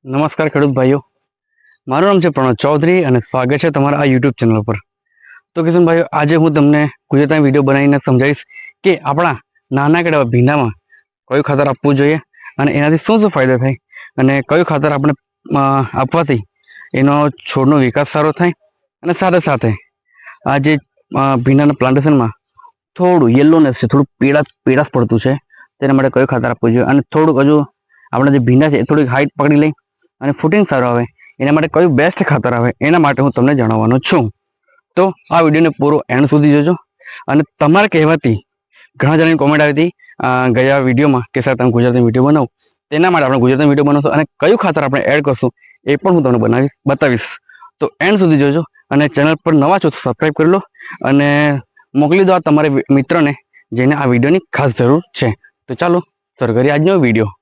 નમસ્કાર ખેડૂત ભાઈઓ, મારું નામ છે પ્રણવ ચૌધરી અને સ્વાગત છે તમારા આ યુટ્યુબ ચેનલ પર. તો કિશન ભાઈઓ, આજે હું તમને ગુજરાતી વિડીયો બનાવીને સમજાવીશ કે આપણા નાના કેળા ભીંડામાં કયું ખાતર આપવું જોઈએ અને એનાથી શું શું ફાયદા થાય અને કયું ખાતર આપણે આપવાથી એનો છોડનો વિકાસ સારો થાય અને સાથે સાથે આ જે ભીંડાના પ્લાન્ટેશનમાં થોડું યલોનેસ છે, થોડું પીળાશ પડતું છે, તેના માટે કયું ખાતર આપવું જોઈએ અને થોડુંક હજુ આપણા જે ભીંડા છે એ થોડીક હાઈટ પકડી લઈ અને ફૂટિંગ સારું આવે એના માટે કયું બેસ્ટ ખાતર આવે એના માટે હું તમને જણાવવાનો છું. તો આ વિડીયોને પૂરો એન્ડ સુધી જોજો. અને તમારે કહેવાથી ઘણા જણાની કોમેન્ટ આવી હતી ગયા વિડીયોમાં કે સર તમે ગુજરાતી વિડીયો બનાવો, તેના માટે આપણે ગુજરાતી વિડીયો બનાવશું અને કયું ખાતર આપણે એડ કરશું એ પણ હું તમને બતાવીશ. તો એન્ડ સુધી જોજો અને ચેનલ પર નવા છો તો સબસ્ક્રાઈબ કરી લો અને મોકલી દો આ તમારે મિત્રને જેને આ વિડીયોની ખાસ જરૂર છે. તો ચાલો શરૂ કરીએ આજનો વિડીયો.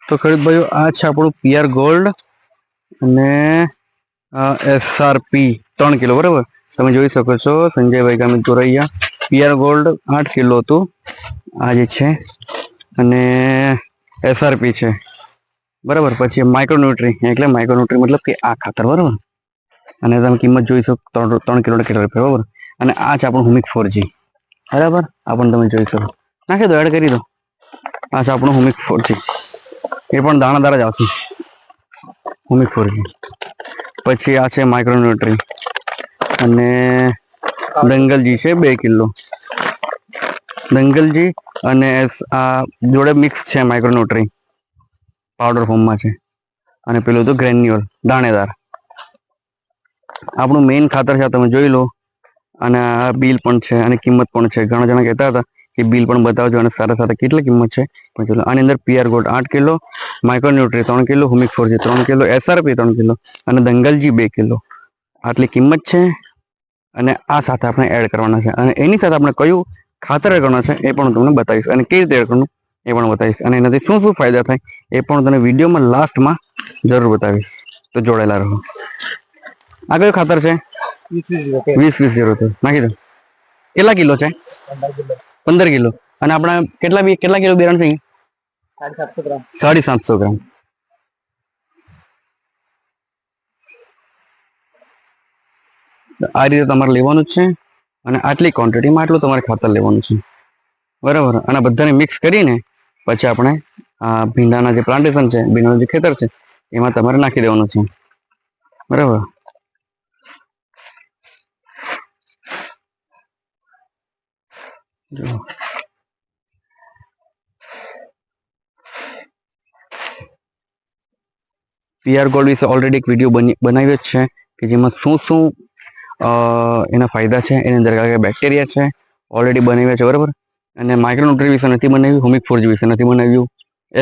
તો ખેડૂત ભાઈઓ, આ છે આપણું પીઆર ગોલ્ડ અને SRP 3 કિલો, બરાબર. તમે જોઈ શકો છો સંજયભાઈ ગામિત ગોરૈયા. પીઆર ગોલ્ડ 8 કિલો હતું આ જે છે અને SRP છે, બરાબર. પછી માઇક્રોન્યુટ્રી, એટલે માઇક્રોન્યુટ્રી મતલબ કે આ ખાતર, બરાબર. અને તમે કિંમત જોઈ શકો 3 કિલો કેટલા રૂપિયા, બરાબર. અને આ છે આપણું હુમિક 4G, બરાબર. આ પણ તમે જોઈ શકો, નાખી દો, એડ કરી દો. આ છે આપણું હુમિક 4G, એ પણ દાણાદાર જ આવશે હુમિક 4G. પછી આ છે માઇક્રોન્યુટ્રી અને દંગલજી છે 2 કિલો, દંગલજી અને આ જોડે મિક્સ છે માઇક્રોન્યુટ્રી, પાવડર ફોર્મમાં છે. અને પેલું તો ગ્રેન્યુઅલ દાણેદાર. આપણું મેઇન ખાતર છે, તમે જોઈ લો. અને આ બિલ પણ છે અને કિંમત પણ છે. ઘણા જણા કહેતા હતા કે બિલ પણ બતાવજો અને સાથે સાથે કેટલી કિંમત છે પણ ચલો. આની અંદર PR gold 8 kilo, micronutrient 3 kilo, humic 4G 3 kilo, SRP 3 kilo અને દંગલજી 2 કિલો, આટલી કિંમત છે. અને આ સાથે આપણે એડ કરવાના છે અને એની સાથે આપણે કયું ખાતર એડ કરવાના છે એ પણ હું તમને બતાવીશ અને કેવી રીતે એડ કરવાનું એ પણ બતાવીશ અને એનાથી શું શું ફાયદા થાય એ પણ તમને વિડીયોમાં લાસ્ટમાં જરૂર બતાવીશ. તો જોડાયેલા રહો. આ કયું ખાતર છે? 20-20 નાખી દો. કેટલા કિલો છે? 15 કિલો. અને આપણા કેટલા કિલો બિયારણ છે? 750 ગ્રામ. 750 ગ્રામ. આ રીતે તમારે લેવાનું છે અને આટલી ક્વોન્ટિટીમાં આટલું તમારે ખાતર લેવાનું છે, બરાબર. અને બધાને મિક્સ કરીને પછી આપણે આ ભીંડાના જે પ્લાન્ટેશન છે, ભીંડાનું જે ખેતર છે એમાં તમારે નાખી દેવાનું છે, બરાબર. જો પીઆર ગોલ્ડ વિશે ઓલરેડી એક વિડીયો બનાવ્યો જ છે કે જેમાં શું શું એના ફાયદા છે, એની અંદર કયા બેક્ટેરિયા છે ઓલરેડી બનાવ્યા છે, બરાબર. અને માઇક્રોન્યુટ્રી વિશે નથી બનાવ્યું, હુમિક 4G વિશે નથી બનાવ્યું,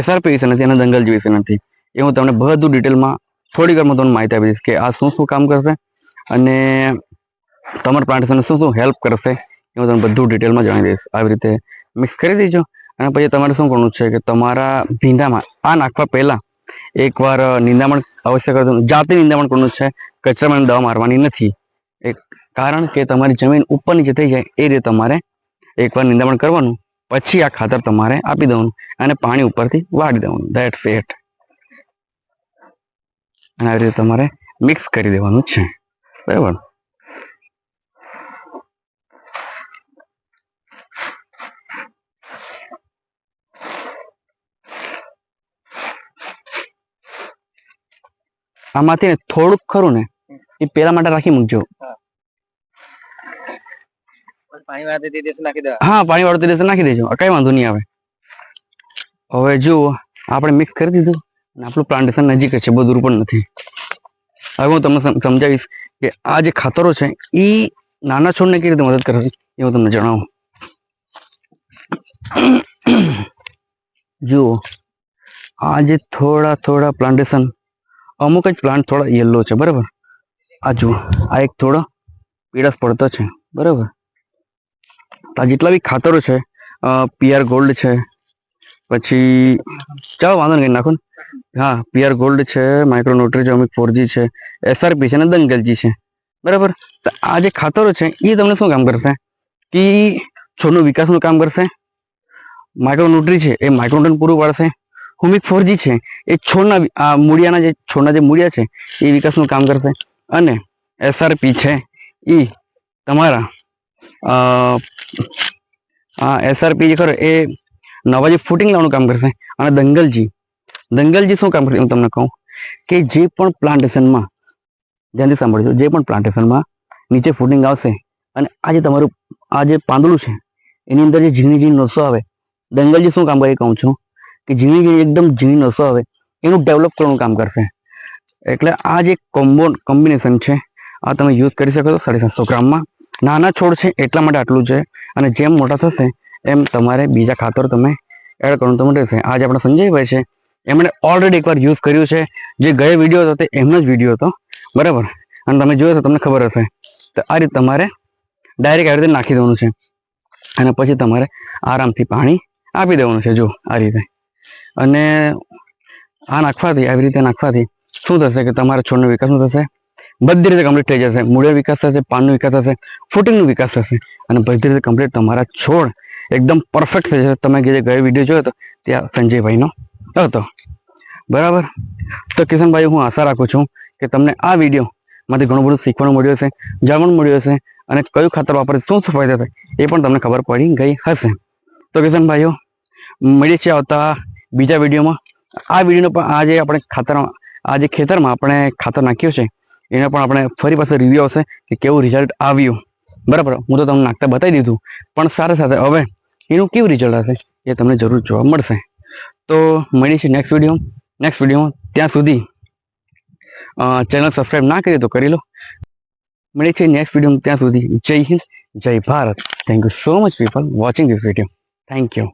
SRP વિશે નથી અને દંગલજી વિશે નથી. એ હું તમને બધું ડિટેલમાં થોડી વારમાં તમને માહિતી આપી દઈશ કે આ શું શું કામ કરશે અને તમારા પ્લાન્ટેશનને શું શું હેલ્પ કરશે એ હું તમને બધું ડિટેલમાં જણાવી દઈશ. આવી રીતે મિક્સ કરી દેજો અને પછી તમારે શું કરવાનું છે કે તમારા ભીંડામાં આ નાખવા પહેલાં એકવાર નિંદામણ અવશ્ય કરવાનું, જાતે નિંદામણ કરવાનું છે, કચરામાં દવા મારવાની નથી. એક કારણ કે તમારી જમીન ઉપર નીચે થઈ જાય એ રીતે તમારે એકવાર નિંદામણ કરવાનું, પછી આ ખાતર તમારે આપી દેવાનું અને પાણી ઉપરથી વાળી દેવાનું. That's it. અને આવી રીતે તમારે મિક્સ કરી દેવાનું છે, બરાબર. આમાંથી ને થોડુંક ખરું ને એ પેલા માટે રાખી મૂકજો. પાણી વાળતી દિવસે નાખી દેવા. હા, પાણી વાળતી દિવસે નાખી દેજો, કઈ વાંધો નહીં આવે. હવે જુઓ, આપણે મિક્સ કરી દીધું અને આપણું પ્લાન્ટેશન નજીક છે, બહુ દૂર પણ નથી. હવે હું તમને સમજાવીશ કે આ જે ખાતરો છે એ નાના છોડને કેવી રીતે મદદ કરે છે એ હું તમને જણાવું. જુઓ, આ જે થોડા પ્લાન્ટેશન, અમુક જ પ્લાન્ટ થોડા યલો છે, બરાબર. આ જુઓ, આ એક થોડો પીળાશ પડતો છે, બરાબર. આ જેટલા બી ખાતરો છે, પીઆર ગોલ્ડ છે, પછી ચાલો વાંધો નહીં નાખો ને. હા, પીઆર ગોલ્ડ છે, માઇક્રોન્યુટ્રી છે, હુમિક 4G છે, SRP છે અને દંગલજી છે, બરાબર. તો આ જે ખાતરો છે એ તમને શું કામ કરશે કે છોડનો વિકાસનું કામ કરશે. માઇક્રોન્યુટ્રી છે એ માઇક્રોન્યુટ્રન પૂરું પાડશે. હુમિક 4G છે એ છોડના મૂળિયાના જે છોડના જે મૂળિયા છે એ વિકાસનું કામ કરશે. અને SRP છે એ તમારા SRP જે ખરો એ નવા જે ફૂટિંગ લાવવાનું કામ કરશે. અને દંગલજી શું કામ કરશે હું તમને કહું કે જે પણ પ્લાન્ટેશનમાં, ધ્યાનથી સાંભળજો, જે પણ પ્લાન્ટેશનમાં નીચે ફૂટિંગ આવશે અને આ જે તમારું આ જે પાંદડું છે એની અંદર જે ઝીણી ઝીણી નસો આવે, દંગલજી શું કામ કરે કહું છું કે ઝીણી ઝીણી એકદમ ઝીણી નસો આવે એનું ડેવલપ કરવાનું કામ કરશે. એટલે આ જે કોમ્બિનેશન છે આ તમે યુઝ કરી શકો છો 750 ગ્રામમાં. નાના છોડ છે એટલા માટે આટલું છે, અને જેમ મોટા થશે એમ તમારે બીજા ખાતર તમે એડ કરવાનું તમને રહેશે. આજે આપણા સંજયભાઈ છે એમણે ઓલરેડી એકવાર યુઝ કર્યું છે. જે ગયો વિડીયો હતો તે એમનો જ વિડીયો હતો, બરાબર, અને તમે જોયો તો તમને ખબર હશે. તો આ રીતે તમારે ડાયરેક્ટ આવી રીતે નાખી દેવાનું છે અને પછી તમારે આરામથી પાણી આપી દેવાનું છે. જો આ રીતે, અને આ નાખવાથી, આવી રીતે નાખવાથી શું થશે કે તમારા છોડનો વિકાસ શું થશે, બધી રીતે કમ્પ્લીટ થઈ જશે. મૂળિયા વિકાસ થશે, પાનનો વિકાસ થશે, ફૂટિંગનો વિકાસ થશે, અને બધી રીતે કમ્પ્લીટ તમારા છોડ એકદમ પરફેક્ટ થઈ જશે. તમે જે ગયો વિડીયો જોયો હતો ત્યાં સંજયભાઈનો હતો, બરાબર. તો કિશનભાઈ, હું આશા રાખું છું કે તમને આ વિડીયોમાંથી ઘણું બધું શીખવાનું મળ્યું હશે, જાણવાનું મળ્યું હશે, અને કયું ખાતર વાપરે શું શું ફાયદા થાય એ પણ તમને ખબર પડી ગઈ હશે. તો કિશનભાઈઓ, મળીએ છીએ આવતા બીજા વિડીયોમાં. આ વિડીયોનો પણ આજે આપણે આ જે ખેતરમાં આપણે ખાતર નાખ્યું છે એનો પણ આપણે ફરી પાછું રિવ્યુ આવશે કે કેવું રિઝલ્ટ આવ્યું, બરાબર. હું તો તમને નાખતા બતાવી દીધું, પણ સાથે સાથે હવે એનું કેવું રિઝલ્ટ હશે એ તમને જરૂર જોવા મળશે. તો મળીએ છીએ નેક્સ્ટ વિડીયોમાં. ત્યાં સુધી ચેનલ સબસ્ક્રાઈબ ના કરી તો કરી લો. મળીએ છીએ નેક્સ્ટ વિડીયોમાં. ત્યાં સુધી જય હિન્દ, જય Bharat. Thank you so much people watching this video. Thank you.